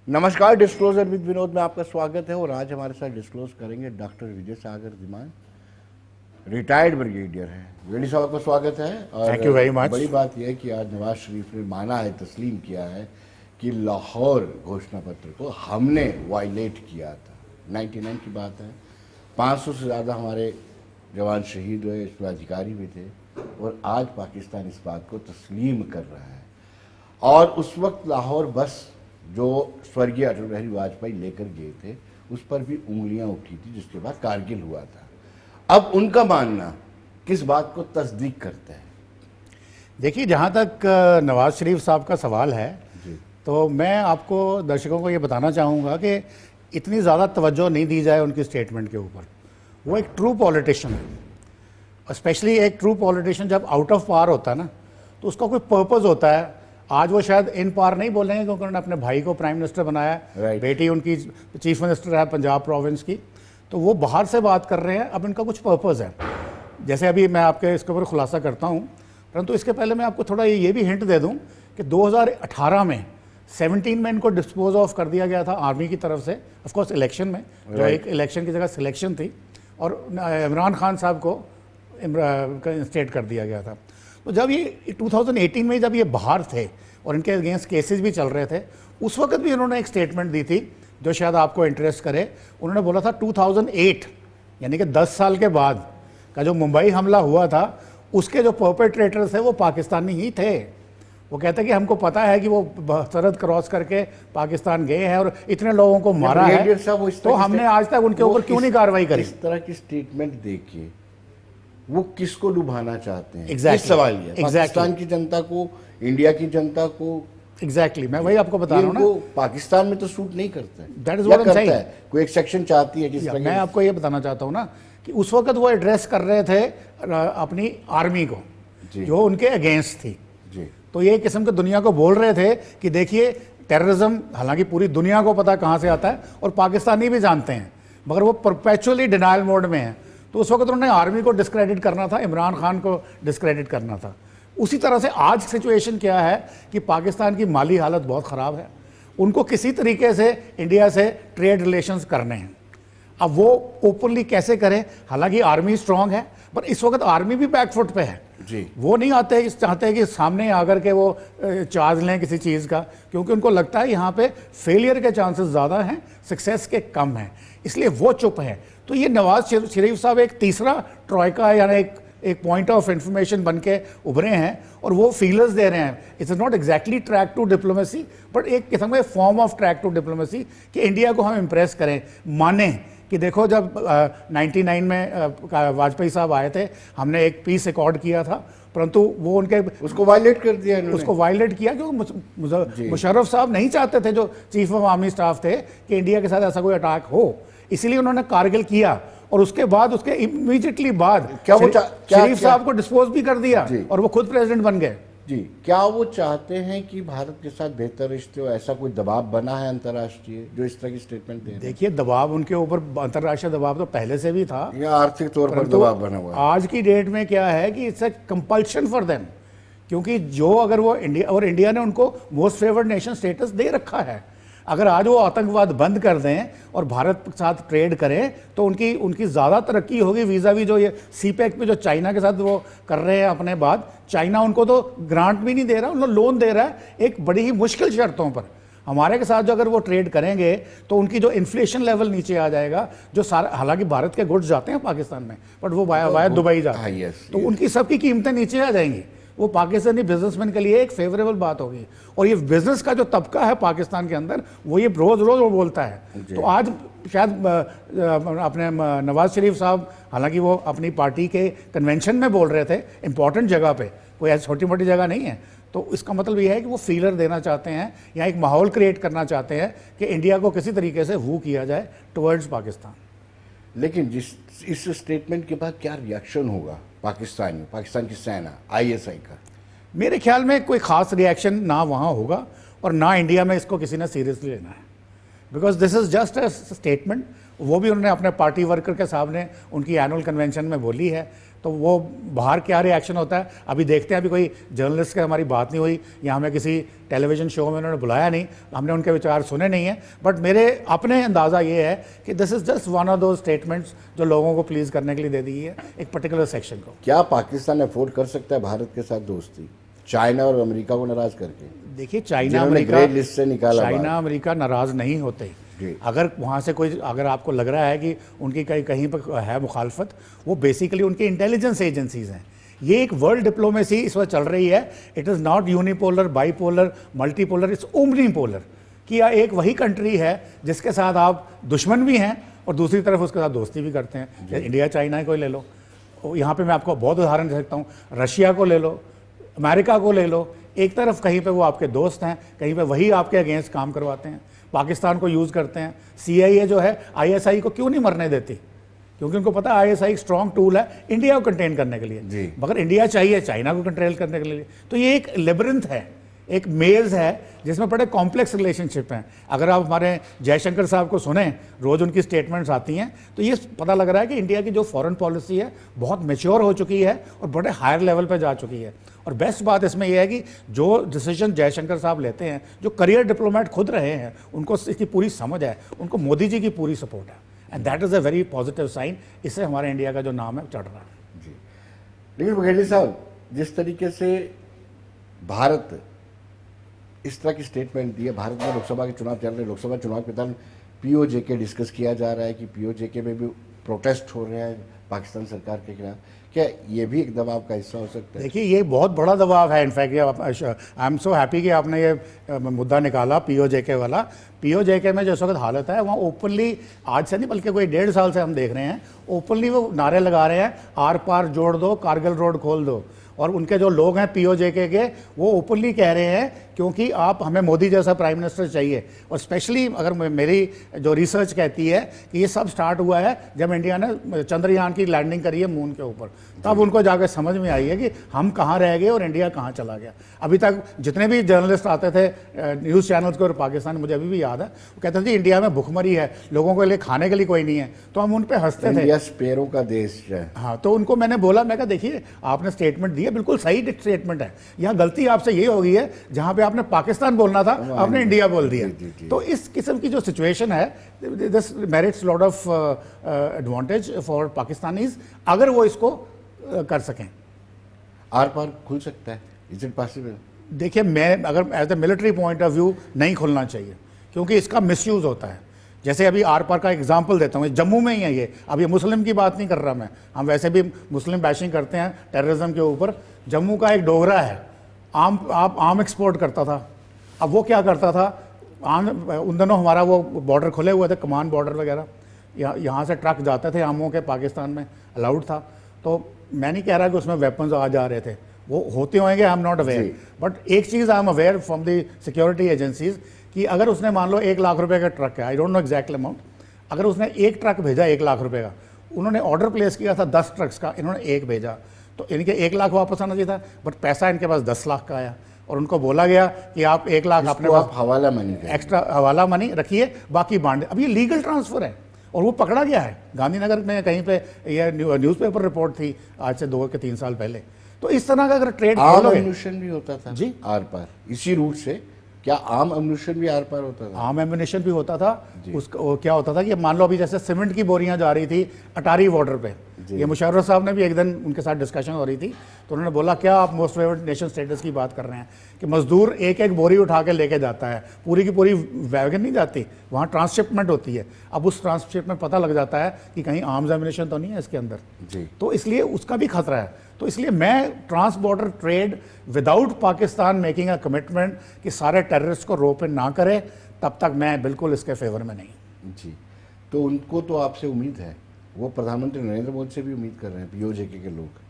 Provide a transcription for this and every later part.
नमस्कार, disclosure with Vinod में आपका स्वागत है। और आज हमारे साथ डिस्क्लोज करेंगे डॉक्टर विजय सागर धीमान, रिटायर्ड ब्रिगेडियर हैं। वेडी साहब का स्वागत है। और थैंक यू वेरी मच। बड़ी बात यह है कि आज नवाज शरीफ ने माना है, तस्लीम किया है कि लाहौर घोषणा पत्र को हमने वायलेट किया था। 99 की बात है, 500 से ज़्यादा हमारे जवान शहीद हुए, इसमें अधिकारी भी थे। और आज पाकिस्तान इस बात को तस्लीम कर रहा है। और उस वक्त लाहौर बस जो स्वर्गीय अटल बिहारी वाजपेयी लेकर गए थे, उस पर भी उंगलियां उठी थी, जिसके बाद कारगिल हुआ था। अब उनका मानना किस बात को तस्दीक करता है? देखिए, जहाँ तक नवाज शरीफ साहब का सवाल है जी। तो मैं आपको दर्शकों को ये बताना चाहूँगा कि इतनी ज़्यादा तवज्जो नहीं दी जाए उनकी स्टेटमेंट के ऊपर। वो एक ट्रू पॉलिटिशियन है। स्पेशली एक ट्रू पॉलिटिशियन जब आउट ऑफ पार होता है ना, तो उसका कोई पर्पज़ होता है। आज वो शायद इन पार नहीं बोलेंगे क्योंकि उन्होंने अपने भाई को प्राइम मिनिस्टर बनाया, बेटी उनकी चीफ मिनिस्टर है पंजाब प्रोविंस की, तो वो बाहर से बात कर रहे हैं। अब इनका कुछ पर्पज़ है, जैसे अभी मैं आपके इसके ऊपर खुलासा करता हूँ। परंतु इसके पहले मैं आपको थोड़ा ये भी हिंट दे दूँ कि 2018 में 17 में इनको डिस्पोज ऑफ कर दिया गया था आर्मी की तरफ से, ऑफकोर्स इलेक्शन में, जो एक इलेक्शन की जगह सिलेक्शन थी, और इमरान खान साहब को इंस्टेट कर दिया गया था। तो जब ये 2018 में जब ये बाहर थे और इनके अगेंस्ट केसेस भी चल रहे थे, उस वक्त भी उन्होंने एक स्टेटमेंट दी थी जो शायद आपको इंटरेस्ट करे। उन्होंने बोला था 2008 यानी कि 10 साल के बाद का जो मुंबई हमला हुआ था, उसके जो परपेट्रेटर्स थे वो पाकिस्तानी ही थे। वो कहते हैं कि हमको पता है कि वो सरहद क्रॉस करके पाकिस्तान गए हैं और इतने लोगों को मारा है, तो हमने आज तक उनके ऊपर क्यों नहीं कार्रवाई करी? इस तरह की स्टेटमेंट देखिए, वो किसको डुबाना चाहते हैं? Exactly. सवाल ये पाकिस्तान की जनता को, इंडिया की जनता को। एग्जैक्टली मैं वही आपको बता रहा हूँ ना, पाकिस्तान में तो सूट नहीं करता है। That is what I am saying. कोई एक सेक्शन चाहती है किस तरह। मैं आपको ये बताना चाहता हूँ ना कि उस वक्त वो एड्रेस कर रहे थे अपनी आर्मी को, जो उनके अगेंस्ट थी जी। तो ये किस्म के दुनिया को बोल रहे थे कि देखिए, टेररिज्म हालांकि पूरी दुनिया को पता कहाँ से आता है और पाकिस्तानी भी जानते हैं, मगर वो परपेचुअली डिनायल मोड में है। तो उस वक्त उन्होंने आर्मी को डिस्क्रेडिट करना था, इमरान खान को डिस्क्रेडिट करना था। उसी तरह से आज सिचुएशन क्या है कि पाकिस्तान की माली हालत बहुत ख़राब है, उनको किसी तरीके से इंडिया से ट्रेड रिलेशंस करने हैं। अब वो ओपनली कैसे करें? हालांकि आर्मी स्ट्रांग है, पर इस वक्त आर्मी भी बैकफुट पे है जी। वो नहीं आते चाहते कि सामने आकर के वो चार्ज लें किसी चीज़ का, क्योंकि उनको लगता है यहाँ पे फेलियर के चांसेस ज़्यादा हैं, सक्सेस के कम हैं, इसलिए वो चुप है। तो ये नवाज शरीफ साहब एक तीसरा ट्रॉयका यानी एक पॉइंट ऑफ इंफॉर्मेशन बन के उभरे हैं और वो फीलर्स दे रहे हैं। It's not exactly track two diplomacy, but एक किस्म का form of track two diplomacy कि इंडिया को हम इम्प्रेस करें, माने कि देखो जब 99 में वाजपेयी साहब आए थे, हमने एक पीस अकॉर्ड किया था, परंतु वो उनके उसको वायलेट कर दिया, उसको वायलेट किया क्योंकि मुशर्रफ साहब नहीं चाहते थे, जो चीफ ऑफ आर्मी स्टाफ थे, कि इंडिया के साथ ऐसा कोई अटैक हो। इसीलिए उन्होंने कारगिल किया और उसके बाद उसके इमीडिएटली बाद क्या वो शरीफ साहब को डिस्पोज भी कर दिया और वो खुद प्रेसिडेंट बन गए। जी, क्या वो चाहते हैं कि भारत के साथ बेहतर रिश्ते हो? ऐसा कोई दबाव बना है अंतर्राष्ट्रीय जो इस तरह की स्टेटमेंट दे रहे हैं? देखिए, दबाव उनके ऊपर अंतर्राष्ट्रीय दबाव तो पहले से भी था, या आर्थिक तौर पर दबाव बना हुआ है। आज की डेट में क्या है कि it's a compulsion for them, क्योंकि जो अगर वो इंडिया ने उनको मोस्ट फेवर्ड नेशन स्टेटस दे रखा है। अगर आज वो आतंकवाद बंद कर दें और भारत के साथ ट्रेड करें तो उनकी ज़्यादा तरक्की होगी वीज़ा भी। जो ये सीपैक पे जो चाइना के साथ वो कर रहे हैं अपने बाद, चाइना उनको तो ग्रांट भी नहीं दे रहा, उनको लोन दे रहा है एक बड़ी ही मुश्किल शर्तों पर। हमारे के साथ जो अगर वो ट्रेड करेंगे तो उनकी जो इन्फ्लेशन लेवल नीचे आ जाएगा, जो सारा, हालांकि भारत के गुड्स जाते हैं पाकिस्तान में, बट वो वाया दुबई जाते हैं, तो उनकी सबकी कीमतें नीचे आ जाएंगी। वो पाकिस्तानी बिजनेसमैन के लिए एक फेवरेबल बात होगी। और ये बिजनेस का जो तबका है पाकिस्तान के अंदर, वो ये रोज रोज वो बोलता है। तो आज शायद अपने नवाज शरीफ साहब, हालांकि वो अपनी पार्टी के कन्वेंशन में बोल रहे थे, इंपॉर्टेंट जगह पे, कोई ऐसी छोटी मोटी जगह नहीं है, तो इसका मतलब ये है कि वो फीलर देना चाहते हैं या एक माहौल क्रिएट करना चाहते हैं कि इंडिया को किसी तरीके से वू किया जाए टुवर्ड्स पाकिस्तान। लेकिन इस स्टेटमेंट के बाद क्या रिएक्शन होगा पाकिस्तान की सेना, ISI का? मेरे ख्याल में कोई खास रिएक्शन ना वहाँ होगा और ना इंडिया में इसको किसी ने सीरियसली लेना है, because this is just a statement. वो भी उन्होंने अपने पार्टी वर्कर के सामने उनकी एनुअल कन्वेंशन में बोली है, तो वो बाहर क्या रिएक्शन होता है अभी देखते हैं। अभी कोई जर्नलिस्ट की हमारी बात नहीं हुई या हमें किसी टेलीविज़न शो में उन्होंने बुलाया नहीं, हमने उनके विचार सुने नहीं हैं, बट मेरे अपने अंदाज़ा ये है कि this is just one of दो स्टेटमेंट्स जो लोगों को प्लीज़ करने के लिए दे दी है एक पर्टिकुलर सेक्शन को। क्या पाकिस्तान अफोर्ड कर सकता है भारत के साथ दोस्ती, चाइना और अमेरिका को नाराज करके? देखिए जिन्होंने ग्रे लिस्ट से निकाला चाइना अमेरिका नाराज़ नहीं होते। अगर वहाँ से कोई, अगर आपको लग रहा है कि उनकी कहीं पर है मुखालफत, वो बेसिकली उनकी इंटेलिजेंस एजेंसीज हैं। ये एक वर्ल्ड डिप्लोमेसी इस वक्त चल रही है। It is not unipolar, bipolar, multipolar, it's omnipolar कि एक वही कंट्री है जिसके साथ आप दुश्मन भी हैं और दूसरी तरफ उसके साथ दोस्ती भी करते हैं। इंडिया चाइना को ले लो, यहाँ पे मैं आपको बहुत उदाहरण दे सकता हूँ। रशिया को ले लो, अमेरिका को ले लो, एक तरफ कहीं पे वो आपके दोस्त हैं, कहीं पे वही आपके अगेंस्ट काम करवाते हैं। पाकिस्तान को यूज़ करते हैं। CIA जो है ISI को क्यों नहीं मरने देती? क्योंकि उनको पता है ISI एक स्ट्रॉन्ग टूल है इंडिया को कंटेन करने के लिए, मगर इंडिया चाहिए चाइना को कंट्रोल करने के लिए। तो ये एक लेबरिंथ है, एक मेज़ है जिसमें बड़े कॉम्प्लेक्स रिलेशनशिप हैं। अगर आप हमारे जयशंकर साहब को सुने, रोज़ उनकी स्टेटमेंट्स आती हैं, तो ये पता लग रहा है कि इंडिया की जो फॉरेन पॉलिसी है बहुत मैच्योर हो चुकी है और बड़े हायर लेवल पर जा चुकी है। और बेस्ट बात इसमें यह है कि जो डिसीजन जयशंकर साहब लेते हैं, जो करियर डिप्लोमेट खुद रहे हैं, उनको इसकी पूरी समझ है, उनको मोदी जी की पूरी सपोर्ट है, and that is a very positive sign. इससे हमारे इंडिया का जो नाम है चढ़ रहा है। जी, लेकिन बघेली साहब, जिस तरीके से भारत इस तरह की स्टेटमेंट दी है, भारत में लोकसभा के चुनाव चल रहे हैं, लोकसभा चुनाव के दौरान POJK डिस्कस किया जा रहा है कि POJK में भी प्रोटेस्ट हो रहे हैं पाकिस्तान सरकार के खिलाफ, क्या ये भी एक दबाव का हिस्सा हो सकता है? देखिए, ये बहुत बड़ा दबाव है। In fact I am so happy कि आपने ये मुद्दा निकाला POJK वाला। POJK में जो इस वक्त हालत है, वहाँ ओपनली, आज से नहीं बल्कि कोई 1.5 साल से हम देख रहे हैं, ओपनली वो नारे लगा रहे हैं, आर पार जोड़ दो, कारगिल रोड खोल दो। और उनके जो लोग हैं POJK के, वो ओपनली कह रहे हैं क्योंकि आप, हमें मोदी जैसा प्राइम मिनिस्टर चाहिए। और स्पेशली अगर मेरी जो रिसर्च कहती है कि ये सब स्टार्ट हुआ है जब इंडिया ने चंद्रयान की लैंडिंग करी है मून के ऊपर, तब उनको जाकर समझ में आई है कि हम कहाँ रह गए और इंडिया कहाँ चला गया। अभी तक जितने भी जर्नलिस्ट आते थे न्यूज़ चैनल्स के और पाकिस्तान, मुझे अभी भी याद है, वो कहते थे इंडिया में भुखमरी है, लोगों के लिए खाने के लिए कोई नहीं है, तो हम उन पर हंसते थे। इंडिया स्पेरों का देश है। हाँ, तो उनको मैंने बोला, मैं कहा देखिए आपने स्टेटमेंट दी है, बिल्कुल सही स्टेटमेंट है, यहाँ गलती आपसे ये हो गई है, जहाँ पे आपने पाकिस्तान बोलना था आपने इंडिया बोल दिया। तो इस किस्म की जो सिचुएशन है, this merits lot of advantage for Pakistanis अगर वो इसको कर सकें। आर पार खुल सकता है, इज इट पॉसिबल? देखिए, मैं अगर as a military point of view नहीं खुलना चाहिए, क्योंकि इसका मिसयूज होता है। जैसे अभी आर पार का एग्जाम्पल देता हूँ, जम्मू में ही है ये। अब ये मुस्लिम की बात नहीं कर रहा मैं, हम वैसे भी मुस्लिम बैशिंग करते हैं टेररिज्म के ऊपर। जम्मू का एक डोगरा है, आम एक्सपोर्ट करता था। अब वो क्या करता था, उन दिनों हमारा वो बॉर्डर खुले हुए थे, कमान बॉर्डर वगैरह, यहाँ से ट्रक जाते थे आमों के, पाकिस्तान में अलाउड था। तो मैं नहीं कह रहा कि उसमें वेपन्स आ जा रहे थे, वो होते होंगे, I am not aware, but एक चीज़ I am aware from the security agencies कि अगर उसने मान लो 1 लाख रुपए का ट्रक है, I don't know exact amount, अगर उसने एक ट्रक भेजा 1 लाख रुपए का, उन्होंने ऑर्डर प्लेस किया था 10 ट्रक्स का, इन्होंने एक भेजा, तो इनके 1 लाख वापस आना चाहिए था, बट पैसा इनके पास 10 लाख का आया। और उनको बोला गया कि आप 1 लाख अपने पास हवाला मनी, एक्स्ट्रा हवाला मनी रखिए, बाकी बांट। अब ये लीगल ट्रांसफर है और वो पकड़ा गया है। गांधीनगर में कहीं पे ये न्यूज़पेपर रिपोर्ट थी आज से 2 के 3 साल पहले। तो इस तरह का अगर ट्रेड एम्यूनिशन भी होता था जी आर पार इसी रूट से, क्या आम एम्यूनिशन भी आर पार होता था? आम एम्यूनिशन भी होता था। उसका क्या होता था कि मान लो अभी जैसे सीमेंट की बोरियां जा रही थी अटारी बॉर्डर पे, ये मुशर्रफ साहब ने भी एक दिन उनके साथ डिस्कशन हो रही थी, तो उन्होंने बोला क्या आप मोस्ट फेवर्ड नेशन स्टेटस की बात कर रहे हैं कि मजदूर एक एक बोरी उठा के लेके जाता है, पूरी की पूरी वैगन नहीं जाती, वहाँ ट्रांसशिपमेंट होती है। अब उस ट्रांसशिप में पता लग जाता है कि कहीं आर्म्स एम्यूनिशन तो नहीं है इसके अंदर जी, तो इसलिए उसका भी खतरा है। तो इसलिए मैं trans border trade without Pakistan making a commitment कि सारे टेररिस्ट को रोप इन ना करे, तब तक मैं बिल्कुल इसके फेवर में नहीं। जी, तो उनको तो आपसे उम्मीद है, वो प्रधानमंत्री नरेंद्र मोदी से भी उम्मीद कर रहे हैं POJK के लोग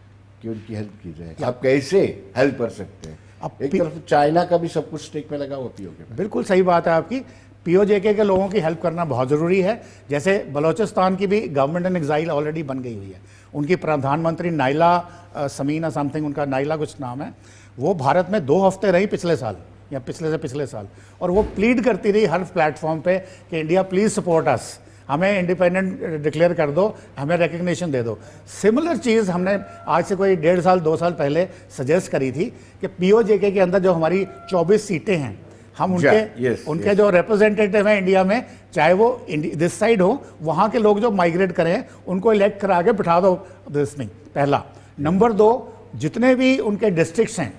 कि उनकी हेल्प की जाए। आप कैसे हेल्प कर सकते हैं? एक तरफ चाइना का भी सब कुछ स्टेक में लगा हुआ POJK। बिल्कुल सही बात है आपकी, POJK के लोगों की हेल्प करना बहुत ज़रूरी है। जैसे बलोचिस्तान की भी गवर्नमेंट इन एग्जाइल ऑलरेडी बन गई हुई है, उनकी प्रधानमंत्री नाइला समीना समथिंग, उनका नाइला कुछ नाम है, वो भारत में 2 हफ्ते रही पिछले साल या पिछले से पिछले साल, और वो प्लीड करती रही हर प्लेटफॉर्म पे कि इंडिया प्लीज़ सपोर्ट अस। हमें इंडिपेंडेंट डिक्लेयर कर दो, हमें रिकग्निशन दे दो। सिमिलर चीज़ हमने आज से कोई 1.5 साल 2 साल पहले सजेस्ट करी थी कि पीओजेके के अंदर जो हमारी 24 सीटें हैं, हम उनके जो रिप्रेजेंटेटिव हैं इंडिया में, चाहे वो दिस साइड हो, वहाँ के लोग जो माइग्रेट करें उनको इलेक्ट करा के बिठा दो दिस नहीं, पहला। नंबर 2, जितने भी उनके डिस्ट्रिक्ट्स हैं,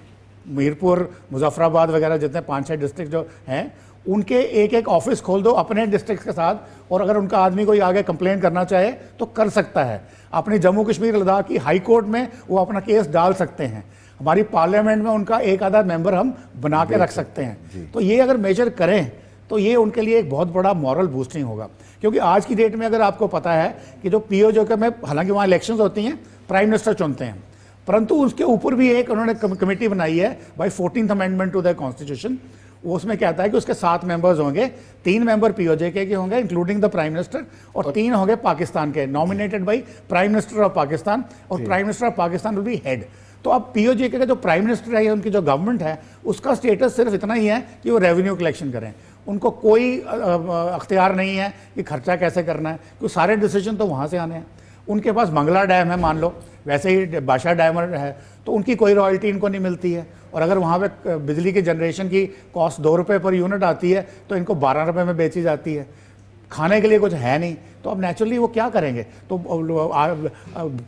मीरपुर, मुजफ्फराबाद वगैरह जितने 5-6 डिस्ट्रिक्ट जो हैं, उनके एक एक ऑफिस खोल दो अपने डिस्ट्रिक्ट के साथ, और अगर उनका आदमी कोई आगे कंप्लेन करना चाहे तो कर सकता है। अपनी जम्मू कश्मीर लद्दाख की हाई कोर्ट में वो अपना केस डाल सकते हैं। हमारी पार्लियामेंट में उनका एक आधा मेंबर हम बना के रख सकते हैं। तो ये अगर मेजर करें तो ये उनके लिए एक बहुत बड़ा मॉरल बूस्टिंग होगा। क्योंकि आज की डेट में अगर आपको पता है कि जो पीओजे में, हालांकि वहाँ इलेक्शंस होती हैं, प्राइम मिनिस्टर चुनते हैं, परंतु उसके ऊपर भी एक उन्होंने कमेटी बनाई है by 14th amendment to the constitution. वो उसमें कहता है कि उसके 7 मेंबर्स होंगे, 3 मेंबर पीओजेके के होंगे इंक्लूडिंग द प्राइम मिनिस्टर, और 3 होंगे पाकिस्तान के, nominated by prime minister of Pakistan, और prime minister of Pakistan will be head. तो अब पीओजेके का जो प्राइम मिनिस्टर है, उनकी जो गवर्नमेंट है, उसका स्टेटस सिर्फ इतना ही है कि वो रेवेन्यू कलेक्शन करें। उनको कोई अख्तियार नहीं है कि खर्चा कैसे करना है, क्योंकि सारे डिसीजन तो वहाँ से आने हैं। उनके पास मंगला डैम है मान लो, वैसे ही बादशाह डैम है, तो उनकी कोई रॉयल्टी इनको नहीं मिलती है। और अगर वहाँ पे बिजली की जनरेशन की कॉस्ट 2 रुपये पर यूनिट आती है तो इनको 12 रुपये में बेची जाती है। खाने के लिए कुछ है नहीं, तो अब नेचुरली वो क्या करेंगे। तो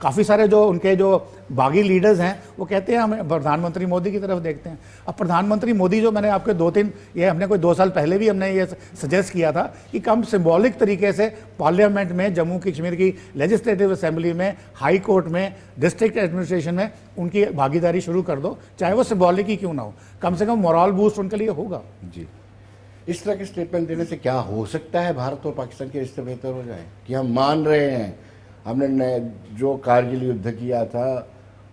काफ़ी सारे जो उनके जो बागी लीडर्स हैं वो कहते हैं हमें प्रधानमंत्री मोदी की तरफ देखते हैं। अब प्रधानमंत्री मोदी जो मैंने आपके 2-3 ये हमने कोई 2 साल पहले भी हमने ये सजेस्ट किया था कि कम सिंबॉलिक तरीके से पार्लियामेंट में, जम्मू कश्मीर की लेजिस्लेटिव असेंबली में, हाई कोर्ट में, डिस्ट्रिक्ट एडमिनिस्ट्रेशन में उनकी भागीदारी शुरू कर दो, चाहे वो सिंबॉलिक ही क्यों ना हो, कम से कम मोरल बूस्ट उनके लिए होगा। जी, इस तरह के स्टेटमेंट देने से क्या हो सकता है, भारत और पाकिस्तान के रिश्ते बेहतर हो जाए कि हम मान रहे हैं हमने जो कारगिल युद्ध किया था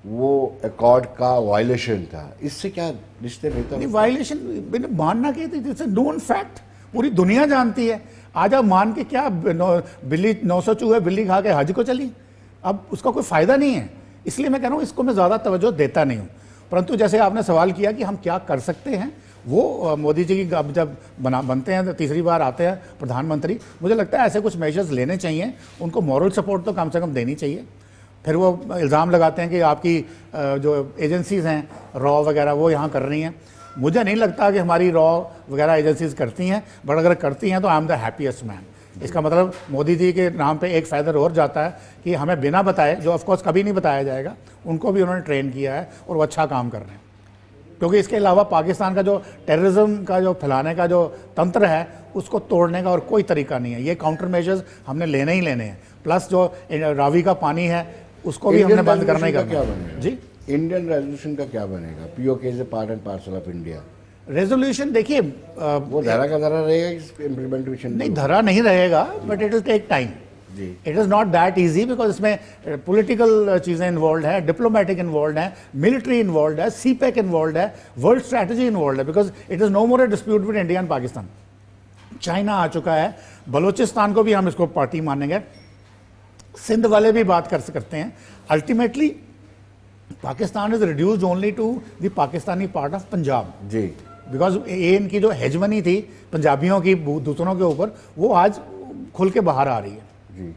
वो अकॉर्ड का वायलेशन था, इससे क्या रिश्ते बेहतर? नहीं, वायलेशन मानना क्या थी, इट्स नोन फैक्ट, पूरी दुनिया जानती है। आज आप मान के क्या, बिल्ली 900 चूहे बिल्ली खा के हज को चली, अब उसका कोई फायदा नहीं है। इसलिए मैं कह रहा हूँ इसको मैं ज़्यादा तवज्जो देता नहीं हूँ। परंतु जैसे आपने सवाल किया कि हम क्या कर सकते हैं, वो मोदी जी की अब जब बनते हैं तो तीसरी बार आते हैं प्रधानमंत्री, मुझे लगता है ऐसे कुछ मेजर्स लेने चाहिए, उनको मॉरल सपोर्ट तो कम से कम देनी चाहिए। फिर वो इल्ज़ाम लगाते हैं कि आपकी जो एजेंसीज़ हैं रॉ वगैरह वो यहाँ कर रही हैं। मुझे नहीं लगता कि हमारी रॉ वगैरह एजेंसीज़ करती हैं, बट अगर करती हैं तो I am the happiest man. इसका मतलब मोदी जी के नाम पे एक फ़ायदा और जाता है कि हमें बिना बताए, जो ऑफकोर्स कभी नहीं बताया जाएगा, उनको भी उन्होंने ट्रेन किया है और वो अच्छा काम कर रहे हैं। क्योंकि इसके अलावा पाकिस्तान का जो टेररिज्म का जो फैलाने का जो तंत्र है उसको तोड़ने का और कोई तरीका नहीं है। ये काउंटर मेजर्स हमने लेने ही लेने हैं। प्लस जो रावी का पानी है उसको भी हमने बंद करना ही करना है। जी, इंडियन रेजोल्यूशन का क्या बनेगा? PoK is a part and parcel of India. Resolution देखिए वो धरा का धरा रहेगा, इम्प्लीमेंटेशन नहीं, धरा नहीं रहेगा, but it will take time. It is not that easy, because इसमें पॉलिटिकल चीज़ें इन्वॉल्व है, डिप्लोमेटिक इन्वॉल्व है, मिलिट्री इन्वॉल्व है, सीपैक इन्वॉल्व है, वर्ल्ड स्ट्रैटेजी इन्वॉल्व है, because it is no more a dispute with India and Pakistan. China आ चुका है, बलोचिस्तान को भी हम इसको पार्टी मानेंगे, सिंध वाले भी बात करते हैं। Ultimately Pakistan is reduced only to the Pakistani part of Punjab ji, because ये इनकी जो हेजमनी थी पंजाबियों की दूसरों के ऊपर, वो आज खुल के बाहर आ रही है। जी,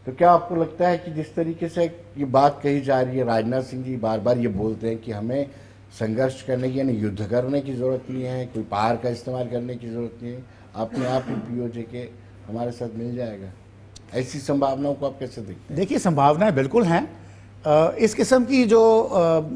तो क्या आपको लगता है कि जिस तरीके से ये बात कही जा रही है, राजनाथ सिंह जी बार बार ये बोलते हैं कि हमें संघर्ष करने की, यानी युद्ध करने की ज़रूरत नहीं है, कोई पहाड़ का इस्तेमाल करने की ज़रूरत नहीं है, अपने आप ही पीओजेके हमारे साथ मिल जाएगा, ऐसी संभावनाओं को आप कैसे देखते हैं? देखिए, संभावनाएं बिल्कुल हैं। इस किस्म की जो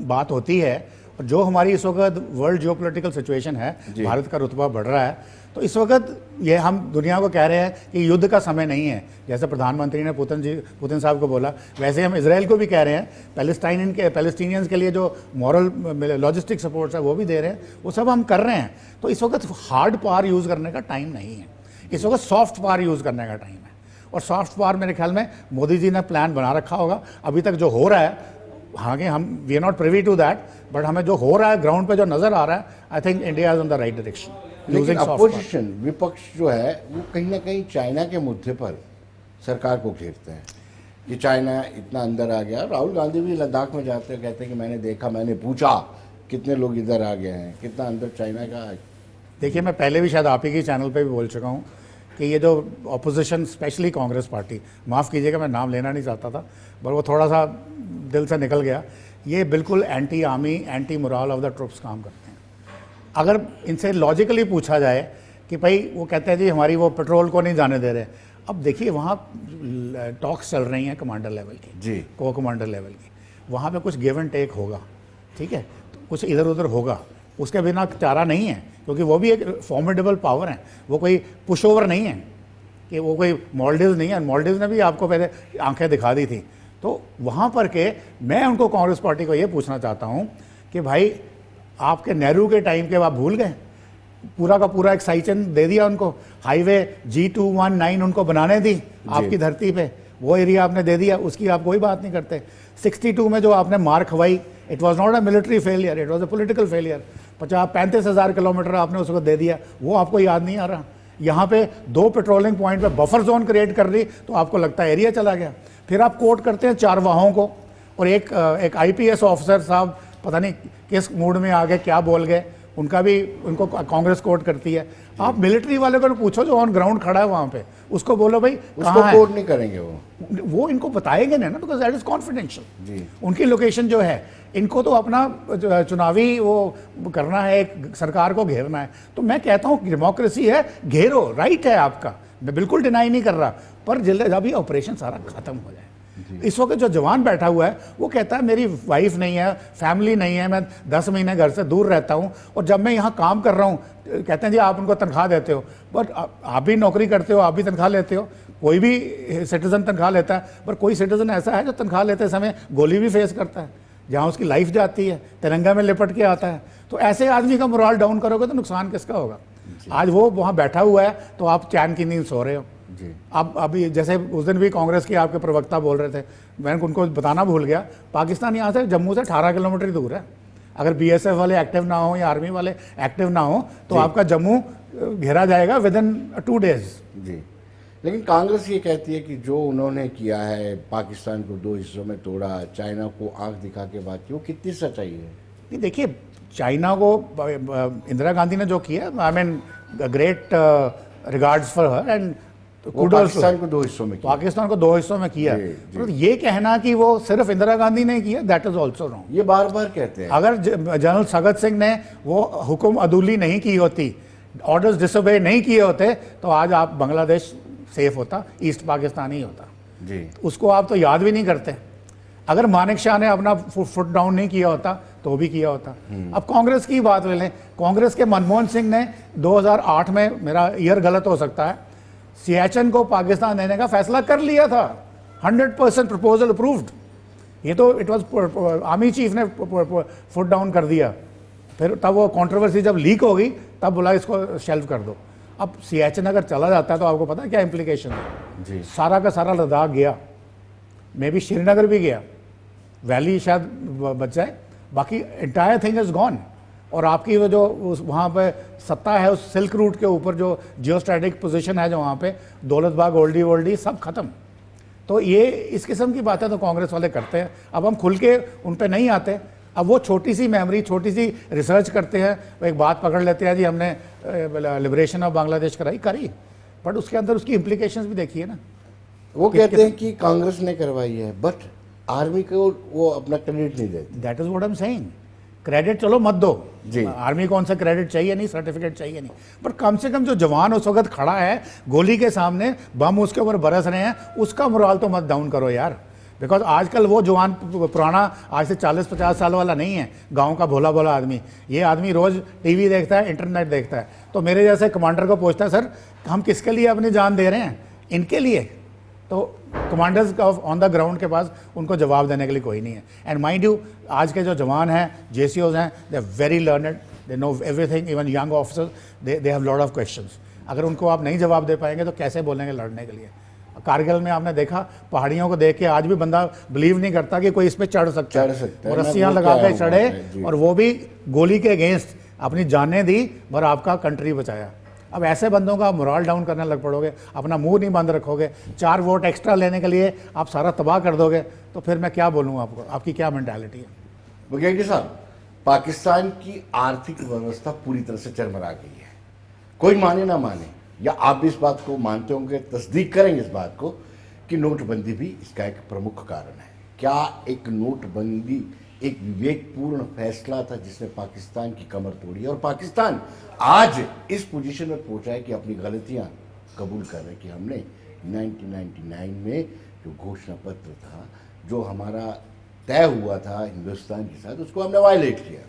बात होती है, जो हमारी इस वक्त वर्ल्ड जियोपॉलिटिकल सिचुएशन है, भारत का रुतबा बढ़ रहा है, तो इस वक्त ये हम दुनिया को कह रहे हैं कि युद्ध का समय नहीं है। जैसे प्रधानमंत्री ने पुतिन साहब को बोला, वैसे हम इसराइल को भी कह रहे हैं, पैलेस्टीनियंस के लिए जो मॉरल लॉजिस्टिक सपोर्ट है वो भी दे रहे हैं, वो सब हम कर रहे हैं। तो इस वक्त हार्ड पावर यूज़ करने का टाइम नहीं है, इस वक्त सॉफ्ट पावर यूज़ करने का टाइम है। और सॉफ्ट पावर मेरे ख्याल में मोदी जी ने प्लान बना रखा होगा। अभी तक जो हो रहा है, हालांकि हम we are not privy to that, but हमें जो हो रहा है ग्राउंड पे जो नज़र आ रहा है, I think India is on the right direction. लेकिन अपोजिशन, विपक्ष जो है वो कहीं ना कहीं चाइना के मुद्दे पर सरकार को घेरते हैं कि चाइना इतना अंदर आ गया। राहुल गांधी भी लद्दाख में जाते हैं, कहते हैं कि मैंने देखा, मैंने पूछा कितने लोग इधर आ गए हैं, कितना अंदर चाइना का है। देखिए, मैं पहले भी शायद आप ही के चैनल पे भी बोल चुका हूँ कि ये जो ऑपोजिशन स्पेशली कांग्रेस पार्टी, माफ़ कीजिएगा मैं नाम लेना नहीं चाहता था पर वो थोड़ा सा दिल से निकल गया, ये बिल्कुल anti army anti moral of the troops काम करते हैं। अगर इनसे लॉजिकली पूछा जाए कि भाई वो कहते हैं जी हमारी वो पेट्रोल को नहीं जाने दे रहे, अब देखिए वहाँ टॉक्स चल रही हैं कमांडर लेवल की जी, को कमांडर लेवल की, वहाँ पे कुछ गिव एंड टेक होगा, ठीक है, तो कुछ इधर उधर होगा, उसके बिना चारा नहीं है, क्योंकि वो भी एक फॉर्मिडेबल पावर है, वो कोई पुश ओवर नहीं है कि वो कोई मालदीव्स नहीं है। मालदीव्स ने भी आपको पहले आंखें दिखा दी थी। तो वहाँ पर के मैं उनको कांग्रेस पार्टी को ये पूछना चाहता हूँ कि भाई आपके नेहरू के टाइम के आप भूल गए, पूरा का पूरा एक साइचन दे दिया उनको, हाईवे G219 उनको बनाने दी आपकी धरती पे, वो एरिया आपने दे दिया, उसकी आप कोई बात नहीं करते। 62 में जो आपने मार खवाई, it was not a military failure, it was a political failure. 35,000 kilometre आपने उसको दे दिया, वो आपको याद नहीं आ रहा। यहाँ पे 2 पेट्रोलिंग पॉइंट पे बफर जोन क्रिएट कर दी तो आपको लगता है एरिया चला गया। फिर आप कोर्ट करते हैं चारवाहों को, और एक IPS ऑफिसर साहब पता नहीं किस मूड में आ गए, क्या बोल गए, उनका भी उनको कांग्रेस कोर्ट करती है। आप मिलिट्री वाले को पूछो जो ऑन ग्राउंड खड़ा है वहाँ पे, उसको बोलो भाई उसको कोर्ट नहीं करेंगे वो इनको बताएंगे ना, बिकॉज दैट इज कॉन्फिडेंशियल। जी, उनकी लोकेशन जो है, इनको तो अपना चुनावी वो करना है, एक सरकार को घेरना है। तो मैं कहता हूँ डेमोक्रेसी है, घेरो, राइट है आपका, मैं बिल्कुल डिनाई नहीं कर रहा, पर जब ये ऑपरेशन सारा खत्म हो जाए। इस वक्त जो जवान बैठा हुआ है वो कहता है मेरी वाइफ नहीं है, फैमिली नहीं है, मैं 10 महीने घर से दूर रहता हूँ, और जब मैं यहाँ काम कर रहा हूँ कहते हैं जी आप उनको तनख्वाह देते हो, बट आप भी नौकरी करते हो, आप भी तनख्वाह लेते हो, कोई भी सिटीजन तनख्वाह लेता है, पर कोई सिटीजन ऐसा है जो तनख्वाह लेते समय गोली भी फेस करता है, जहाँ उसकी लाइफ जाती है, तिरंगा में लिपट के आता है। तो ऐसे आदमी का मोरल डाउन करोगे तो नुकसान किसका होगा? आज वो वहाँ बैठा हुआ है तो आप चैन की नींद सो रहे हो। जी, अब अभी जैसे उस दिन भी कांग्रेस के आपके प्रवक्ता बोल रहे थे, मैंने उनको बताना भूल गया, पाकिस्तान यहाँ से जम्मू से 18 किलोमीटर दूर है। अगर BSF वाले एक्टिव ना हो या आर्मी वाले एक्टिव ना हो तो आपका जम्मू घेरा जाएगा विद इन 2 days। जी, लेकिन कांग्रेस ये कहती है कि जो उन्होंने किया है, पाकिस्तान को 2 हिस्सों में तोड़ा, चाइना को आंख दिखा के बात की, वो कितनी सच्चाई है? नहीं देखिए, चाइना को इंदिरा गांधी ने जो किया, I mean great regards for her, and Pakistan को 2 हिस्सों में किया। पाकिस्तान को 2 हिस्सों में किया। तो ये कहना कि वो सिर्फ इंदिरा गांधी ने किया, दैट इज ऑल्सो रॉन्ग। ये बार बार कहते हैं। अगर जनरल सगत सिंह ने वो हुक्म अदूली नहीं की होती, ऑर्डर्स डिसोबे नहीं किए होते, तो आज आप बांग्लादेश सेफ होता, ईस्ट पाकिस्तान ही होता जी, उसको आप तो याद भी नहीं करते। अगर मानिक शाह ने अपना फुट डाउन नहीं किया होता तो भी किया होता। अब कांग्रेस की बात ले लें, कांग्रेस के मनमोहन सिंह ने 2008 में, मेरा ईयर गलत हो सकता है, सियाचिन को पाकिस्तान देने का फैसला कर लिया था, 100% प्रपोजल अप्रूव्ड। ये तो इट वाज आर्मी चीफ ने फुट डाउन कर दिया, फिर तब वो कंट्रोवर्सी जब लीक हो गई तब बोला इसको शेल्व कर दो। अब सियाचिन अगर चला जाता है तो आपको पता है क्या इंप्लीकेशन है? जी, सारा का सारा लद्दाख गया, मे बी श्रीनगर भी गया, वैली शायद बच जाए, बाकी एंटायर थिंग इज गॉन। और आपकी वो जो वहाँ पे सत्ता है उस सिल्क रूट के ऊपर, जो जियोस्ट्रेटिक पोजीशन है जो वहाँ पे, दौलत बाग, ओल्डी वोल्डी सब खत्म। तो ये इस किस्म की बातें तो कांग्रेस वाले करते हैं। अब हम खुल के उन पे नहीं आते, अब वो छोटी सी मेमोरी, छोटी सी रिसर्च करते हैं, वो एक बात पकड़ लेते हैं जी हमने लिबरेशन ऑफ बांग्लादेश करी, बट उसके अंदर उसकी इम्प्लीकेशंस भी देखिए ना। वो कहते हैं कि कांग्रेस ने करवाई है, बट आर्मी को वो अपना क्रेडिट नहीं देते। That is what I am saying. Credit चलो मत दो जी, आर्मी को उनसे क्रेडिट चाहिए नहीं, सर्टिफिकेट चाहिए नहीं, पर कम से कम जो जवान उस वक्त खड़ा है गोली के सामने, बम उसके ऊपर बरस रहे हैं, उसका मोरल तो मत डाउन करो यार। बिकॉज आजकल वो जवान पुराना आज से 40-50 साल वाला नहीं है, गांव का भोला भोला आदमी। ये आदमी रोज टीवी देखता है, इंटरनेट देखता है, तो मेरे जैसे कमांडर को पूछता है सर हम किसके लिए अपनी जान दे रहे हैं? इनके लिए। तो कमांडर्स का ऑन द ग्राउंड के पास उनको जवाब देने के लिए कोई नहीं है। एंड माइंड यू, आज के जो जवान हैं, JCOs हैं, they are very learned, they know everything, even young officers they have lot of questions. अगर उनको आप नहीं जवाब दे पाएंगे तो कैसे बोलेंगे लड़ने के लिए? कारगिल में आपने देखा, पहाड़ियों को देख के आज भी बंदा बिलीव नहीं करता कि कोई इस पे चढ़ सकता है, और रस्सियां लगा के चढ़े, और वो भी गोली के अगेंस्ट अपनी जानें दी, पर आपका कंट्री बचाया। अब ऐसे बंदों का मोरल डाउन करने लग पड़ोगे, अपना मुंह नहीं बंद रखोगे, 4 वोट एक्स्ट्रा लेने के लिए आप सारा तबाह कर दोगे, तो फिर मैं क्या बोलूँ आपको? आपकी क्या मेंटालिटी है? बघेल साहब, पाकिस्तान की आर्थिक व्यवस्था पूरी तरह से चरमरा गई है, कोई माने ना माने। या आप भी इस बात को मानते होंगे, तस्दीक करेंगे इस बात को कि नोटबंदी भी इसका एक प्रमुख कारण है? क्या एक नोटबंदी एक विवेकपूर्ण फैसला था जिसने पाकिस्तान की कमर तोड़ी और पाकिस्तान आज इस पोजीशन में पहुंचा है कि अपनी गलतियां कबूल कर रहे हैं कि हमने 1999 में जो घोषणा पत्र था, जो हमारा तय हुआ था हिंदुस्तान के साथ, उसको हमने वायलेट किया?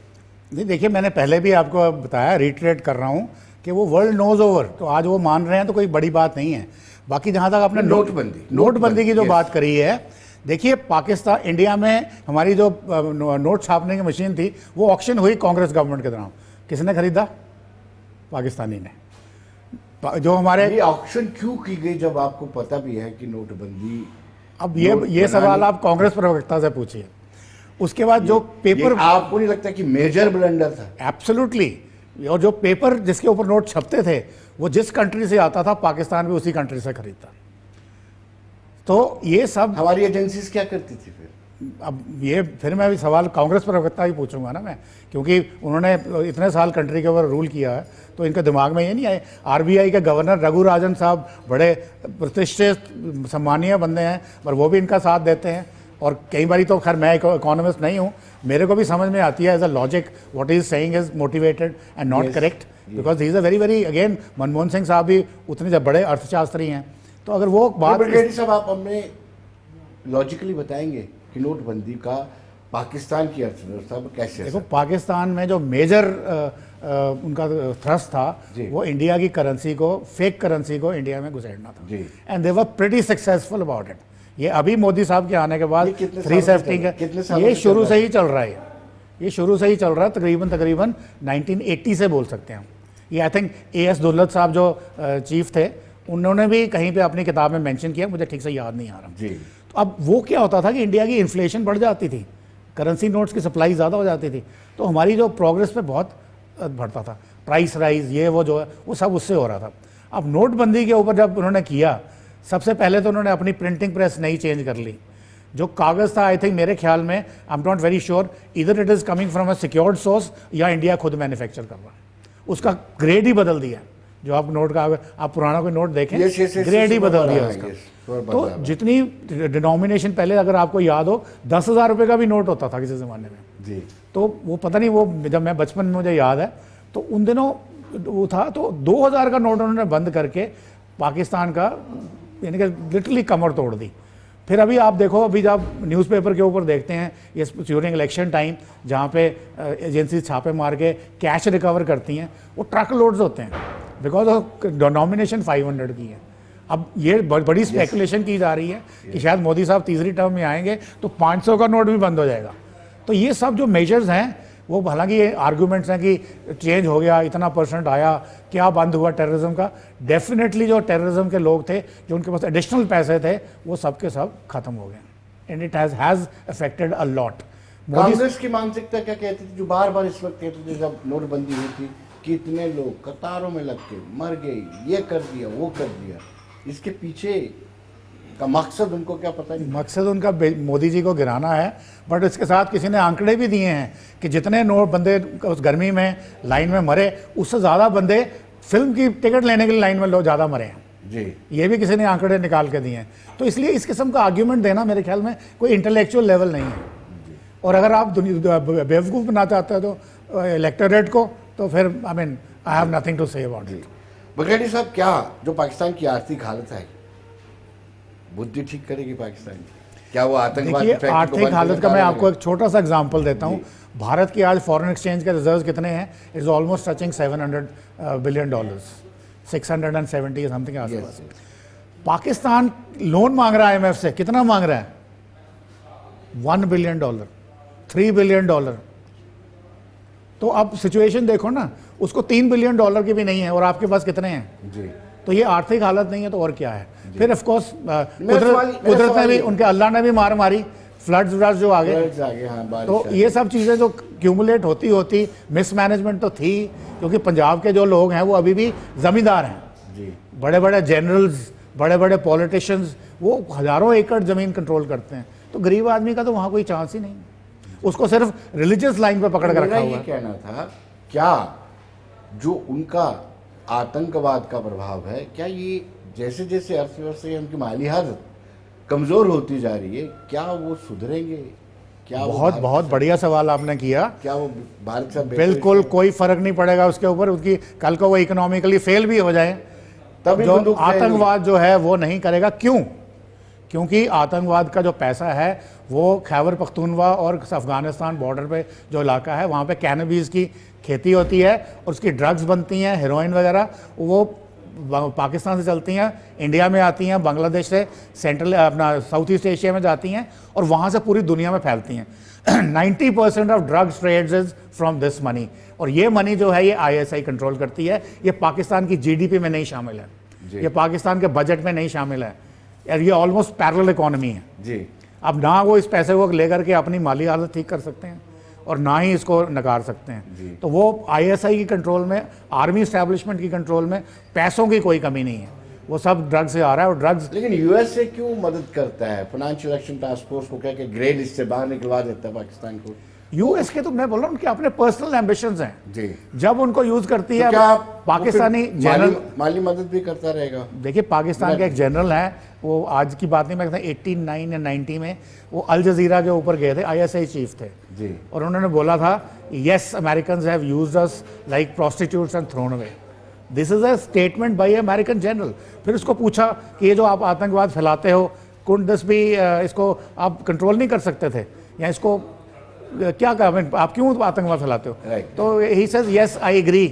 नहीं, देखिए, मैंने पहले भी आपको बताया, रिटरेट कर रहा हूँ कि वो वर्ल्ड नोज ओवर, तो आज वो मान रहे हैं तो कोई बड़ी बात नहीं है। बाकी जहाँ तक आपने नोटबंदी की जो बात करी है, देखिए, पाकिस्तान, इंडिया में हमारी जो नोट छापने की मशीन थी वो ऑक्शन हुई कांग्रेस गवर्नमेंट के दौरान। किसने खरीदा? पाकिस्तानी ने। जो हमारे ये ऑक्शन क्यों की गई जब आपको पता भी है कि नोटबंदी? अब ये सवाल आप कांग्रेस प्रवक्ता से पूछिए। उसके बाद जो पेपर, आपको नहीं लगता कि मेजर ब्लंडर था? एब्सोल्युटली। और जो पेपर जिसके ऊपर नोट छपते थे वो जिस कंट्री से आता था, पाकिस्तान भी उसी कंट्री से खरीदता। तो ये सब हमारी एजेंसीज क्या करती थी फिर? अब ये फिर मैं भी सवाल कांग्रेस प्रवक्ता ही पूछूंगा ना मैं, क्योंकि उन्होंने इतने साल कंट्री के ऊपर रूल किया है, तो इनके दिमाग में ये नहीं आए। आरबीआई के गवर्नर रघु राजन साहब बड़े प्रतिष्ठित सम्मानीय बंदे हैं, पर वो भी इनका साथ देते हैं। और कई बार तो खैर मैं इकोनॉमिस्ट नहीं हूँ, मेरे को भी समझ में आती है as a logic what is saying is motivated and not correct, because he is a very again, Manmohan Singh sahab भी उतने जब बड़े अर्थशास्त्री हैं। तो अगर वो बात साहब, आप हमें लॉजिकली बताएंगे कि नोटबंदी का पाकिस्तान की अर्थव्यवस्था पर कैसे? देखो, पाकिस्तान में जो मेजर उनका थ्रस्ट था वो इंडिया की करेंसी को, फेक करेंसी को इंडिया में घुसेड़ना था, and they were pretty successful about it. ये अभी मोदी साहब के आने के बाद 370 का ये शुरू से ही चल रहा है, ये शुरू से ही चल रहा है, तकरीबन 1980 से बोल सकते हैं। ये आई थिंक AS दुल्लत साहब जो चीफ थे, उन्होंने भी कहीं पे अपनी किताब में मेंशन किया, मुझे ठीक से याद नहीं आ रहा जी। तो अब वो क्या होता था कि इंडिया की इन्फ्लेशन बढ़ जाती थी, करेंसी नोट्स की सप्लाई ज़्यादा हो जाती थी, तो हमारी जो प्रोग्रेस पे बहुत बढ़ता था, प्राइस राइज ये वो जो है वो सब उससे हो रहा था। अब नोटबंदी के ऊपर जब उन्होंने किया, सबसे पहले तो उन्होंने अपनी प्रिंटिंग प्रेस नहीं चेंज कर ली। जो कागज़ था, आई थिंक मेरे ख्याल में, I am not very sure, इधर it is coming from a secured source या इंडिया खुद मैन्युफैक्चर कर रहा है, उसका ग्रेड ही बदल दिया। जो आप नोट का, आप पुराना कोई नोट देखें, ग्रेड ही बदल दिया उसका। तो जितनी डिनोमिनेशन पहले, अगर आपको याद हो, 10,000 रुपये का भी नोट होता था किसी ज़माने में जी। तो वो पता नहीं, वो जब मैं बचपन में, मुझे याद है, तो उन दिनों वो था, तो 2,000 का नोट उन्होंने बंद करके पाकिस्तान का यानी कि लिटरली कमर तोड़ दी। फिर अभी आप देखो, अभी जब न्यूज़पेपर के ऊपर देखते हैं ये ड्यूरिंग इलेक्शन टाइम, जहाँ पे एजेंसी छापे मार के कैश रिकवर करती हैं, वो ट्रक लोड्स होते हैं, बिकॉज ऑफ डिनोमिनेशन 500 की है। अब ये बड़ी स्पेकुलेशन की जा रही है कि शायद मोदी साहब तीसरी टर्म में आएंगे तो 500 का नोट भी बंद हो जाएगा। तो ये सब जो मेजर्स हैं, वो हालांकि ये आर्गूमेंट्स हैं कि चेंज हो गया, इतना % आया, क्या बंद हुआ टेररिज्म का। डेफिनेटली जो टेररिज्म के लोग थे, जो उनके पास एडिशनल पैसे थे, वो सब के सब खत्म हो गए, and it has affected a lot. Congress की मानसिकता क्या कहती थी, जो बार बार इस वक्त कहते थे जब नोटबंदी हुई थी, कितने लोग कतारों में लग के मर गए, ये कर दिया, वो कर दिया, इसके पीछे का मकसद उनको क्या पता नहीं? मकसद उनका मोदी जी को गिराना है, बट इसके साथ किसी ने आंकड़े भी दिए हैं कि जितने नोट बंदे उस गर्मी में लाइन में मरे, उससे ज़्यादा बंदे फिल्म की टिकट लेने के लिए लाइन में लोग ज़्यादा मरे हैं जी। ये भी किसी ने आंकड़े निकाल के दिए हैं। तो इसलिए इस किस्म का आर्ग्यूमेंट देना मेरे ख्याल में कोई इंटेलेक्चुअल लेवल नहीं है। और अगर आप बेवकूफ़ बना चाहते हो तो इलेक्टोरेट को, तो फिर I mean I have nothing to say about it. बघेड़ी साहब, क्या जो पाकिस्तान की आर्थिक हालत है, बुद्धि ठीक करेगी पाकिस्तान की? क्या वो आतंकवाद? देखिए, आर्थिक हालत का मैं आपको एक छोटा सा एग्जांपल देता हूँ। भारत की आज फॉरेन एक्सचेंज के रिजर्व कितने हैं? Is almost touching $700 billion, 670 something आसपास। पाकिस्तान लोन मांग रहा है IMF से, कितना मांग रहा है? $1 बिलियन, $3 बिलियन। तो अब सिचुएशन देखो ना, उसको $3 बिलियन की भी नहीं है, और आपके पास कितने हैं जी? तो ये आर्थिक हालत नहीं है तो और क्या है? फिर ऑफ कोर्स कुदरत ने भी, उनके अल्लाह ने भी मार मारी, फ्लड्स जो आ गए। हाँ, तो ये सब चीज़ें जो क्यूमुलेट होती मिसमैनेजमेंट तो थी, क्योंकि पंजाब के जो लोग हैं वो अभी भी जमींदार हैं जी। बड़े बड़े जनरल्स, बड़े बड़े पॉलिटिशियंस, वो हज़ारों एकड़ ज़मीन कंट्रोल करते हैं। तो गरीब आदमी का तो वहाँ कोई चांस ही नहीं, उसको सिर्फ रिलीजियस लाइन पे पकड़ कर रखा हुआ है। कहना था क्या जो उनका आतंकवाद का प्रभाव है, क्या ये जैसे जैसे अर्थव्यवस्था उनकी माली हालत कमजोर होती जा रही है, क्या वो सुधरेंगे? क्या वो बहुत बहुत बढ़िया सवाल आपने किया। क्या वो भारत से बिल्कुल कोई फर्क नहीं पड़ेगा उसके ऊपर, उसकी कल को वो इकोनॉमिकली फेल भी हो जाए तभी जो बंदूक आतंकवाद जो है वो नहीं करेगा। क्यों? क्योंकि आतंकवाद का जो पैसा है वो खैबर पख्तूनवा और अफगानिस्तान बॉर्डर पे जो इलाका है वहाँ पे कैनबीज की खेती होती है और उसकी ड्रग्स बनती हैं, हेरोइन वगैरह, वो पाकिस्तान से चलती हैं, इंडिया में आती हैं, बांग्लादेश से सेंट्रल अपना साउथ ईस्ट एशिया में जाती हैं और वहाँ से पूरी दुनिया में फैलती हैं। 90% of drugs trades is from this money, और ये मनी जो है ये ISI कंट्रोल करती है। ये पाकिस्तान की GDP में नहीं शामिल है, ये पाकिस्तान के बजट में नहीं शामिल है, यार ये ऑलमोस्ट पैरेलल इकोनॉमी है जी। अब ना वो इस पैसे को लेकर के अपनी माली हालत ठीक कर सकते हैं और ना ही इसको नकार सकते हैं। तो वो ISI की कंट्रोल में, आर्मी इस्टेब्लिशमेंट की कंट्रोल में पैसों की कोई कमी नहीं है, वो सब ड्रग्स से आ रहा है। और ड्रग्स, लेकिन यूएसए क्यों मदद करता है? फाइनेंशियल एक्शन टास्क फोर्स को कह के ग्रे लिस्ट से बाहर निकलवा देता है पाकिस्तान को। US के, तो मैं बोल रहा हूँ उनके अपने पर्सनल एम्बिशंस हैं जी। जब उनको यूज करती है। तो क्या पाकिस्तानी जनरल, माली मदद भी करता रहेगा? देखिए पाकिस्तान के एक जनरल हैं, वो आज की बात नहीं, मैं कहता 89 या 90 में वो अल जजीरा के ऊपर गए थे, ISI चीफ थे जी। और उन्होंने बोला था yes American have used us like prostitutes and thrown away. This is a statement by American general. फिर उसको पूछा कि ये जो आप आतंकवाद फैलाते हो, कुड दिस भी, इसको आप कंट्रोल नहीं कर सकते थे, या इसको क्या कहा, आप क्यों आतंकवाद फैलाते हो? तो he says yes I agree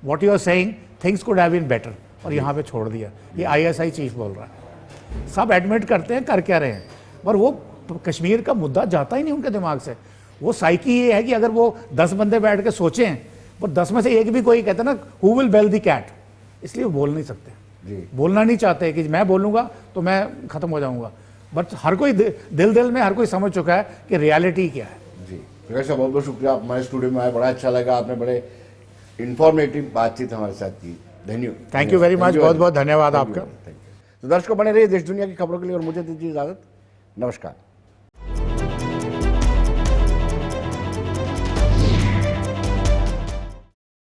what you are saying, things could have been better, और यहाँ पे छोड़ दिया। ये ISI चीफ बोल रहा है, सब एडमिट करते हैं कर क्या रहे हैं, पर वो कश्मीर का मुद्दा जाता ही नहीं उनके दिमाग से। वो साइकी ये है कि अगर वो 10 बंदे बैठ के सोचें, पर 10 में से एक भी कोई कहते ना who will bell the cat, इसलिए वो बोल नहीं सकते जी। बोलना नहीं चाहते कि मैं बोलूंगा तो मैं खत्म हो जाऊंगा। बट हर कोई दिल में हर कोई समझ चुका है कि रियलिटी क्या है। जी प्रकाश साहब, बहुत बहुत शुक्रिया, आप हमारे स्टूडियो में आए, बड़ा अच्छा लगा, आपने बड़े इंफॉर्मेटिव बातचीत हमारे साथ की। धन्यवाद। थैंक यू वेरी मच, बहुत बहुत धन्यवाद आपका। तो दर्शकों बने रहिए देश दुनिया की खबरों के लिए और मुझे दीजिए इजाजत। नमस्कार।